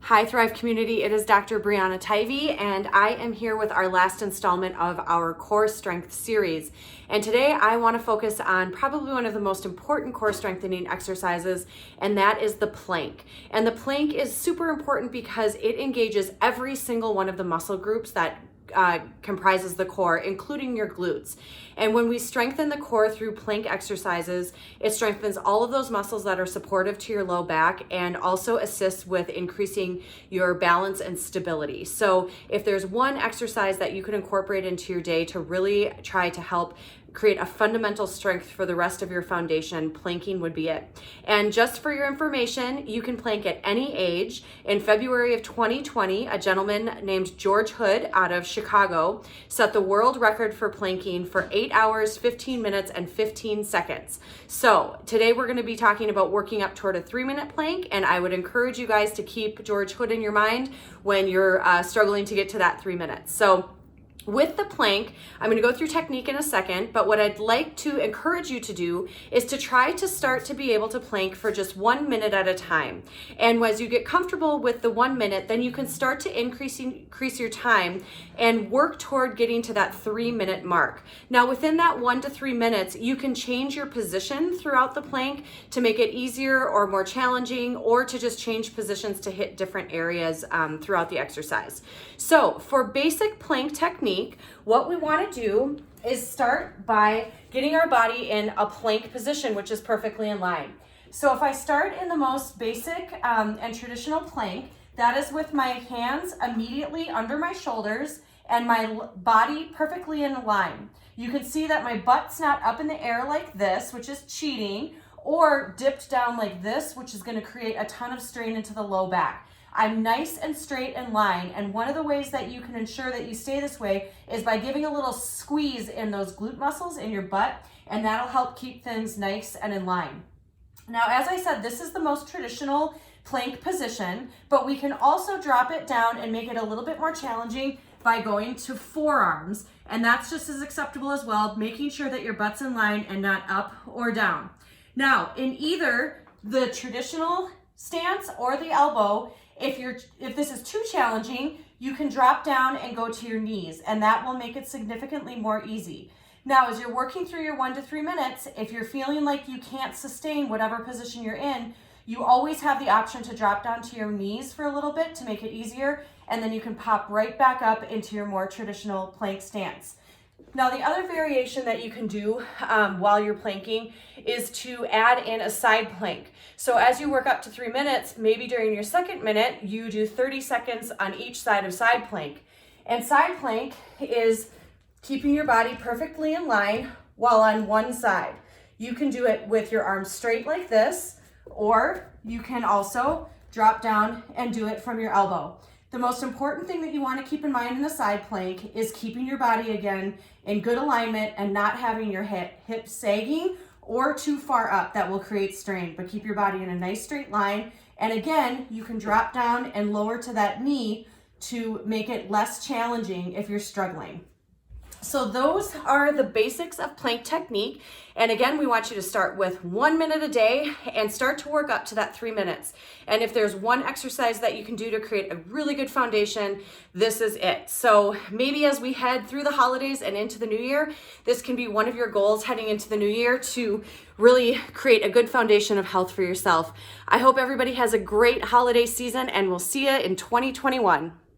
Hi Thrive community, it is Dr. Brianna Tivy and I am here with our last installment of our core strength series. And today I want to focus on probably one of the most important core strengthening exercises, and that is the plank. And the plank is super important because it engages every single one of the muscle groups that comprises the core, including your glutes. And when we strengthen the core through plank exercises, it strengthens all of those muscles that are supportive to your low back and also assists with increasing your balance and stability. So if there's one exercise that you could incorporate into your day to really try to help create a fundamental strength for the rest of your foundation, planking would be it. And just for your information, you can plank at any age. In February of 2020, a gentleman named George Hood out of Chicago set the world record for planking for 8 hours, 15 minutes, and 15 seconds. So today we're gonna be talking about working up toward a 3-minute plank, and I would encourage you guys to keep George Hood in your mind when you're struggling to get to that 3 minutes. So with the plank, I'm going to go through technique in a second, but what I'd like to encourage you to do is to try to start to be able to plank for just 1 minute at a time. And as you get comfortable with the 1 minute, then you can start to increase your time and work toward getting to that 3-minute mark. Now within that 1 to 3 minutes, you can change your position throughout the plank to make it easier or more challenging, or to just change positions to hit different areas throughout the exercise. So for basic plank technique, what we want to do is start by getting our body in a plank position, which is perfectly in line. So if I start in the most basic and traditional plank, that is with my hands immediately under my shoulders and my body perfectly in line. You can see that my butt's not up in the air like this, which is cheating, or dipped down like this, which is going to create a ton of strain into the low back. I'm nice and straight in line, and one of the ways that you can ensure that you stay this way is by giving a little squeeze in those glute muscles in your butt, and that'll help keep things nice and in line. Now, as I said, this is the most traditional plank position, but we can also drop it down and make it a little bit more challenging by going to forearms, and that's just as acceptable as well, making sure that your butt's in line and not up or down. Now, in either the traditional stance or the elbow, if this is too challenging, you can drop down and go to your knees, and that will make it significantly more easy. Now, as you're working through your 1 to 3 minutes, if you're feeling like you can't sustain whatever position you're in, you always have the option to drop down to your knees for a little bit to make it easier, and then you can pop right back up into your more traditional plank stance. Now, the other variation that you can do while you're planking is to add in a side plank. So as you work up to 3 minutes, maybe during your second minute, you do 30 seconds on each side of side plank. And side plank is keeping your body perfectly in line while on one side. You can do it with your arms straight like this, or you can also drop down and do it from your elbow. The most important thing that you want to keep in mind in the side plank is keeping your body again in good alignment and not having your hips sagging or too far up. That will create strain, but keep your body in a nice straight line. And again, you can drop down and lower to that knee to make it less challenging if you're struggling. So those are the basics of plank technique. And again, we want you to start with 1 minute a day and start to work up to that 3 minutes. And if there's one exercise that you can do to create a really good foundation, this is it. So maybe as we head through the holidays and into the new year, this can be one of your goals heading into the new year to really create a good foundation of health for yourself. I hope everybody has a great holiday season, and we'll see you in 2021.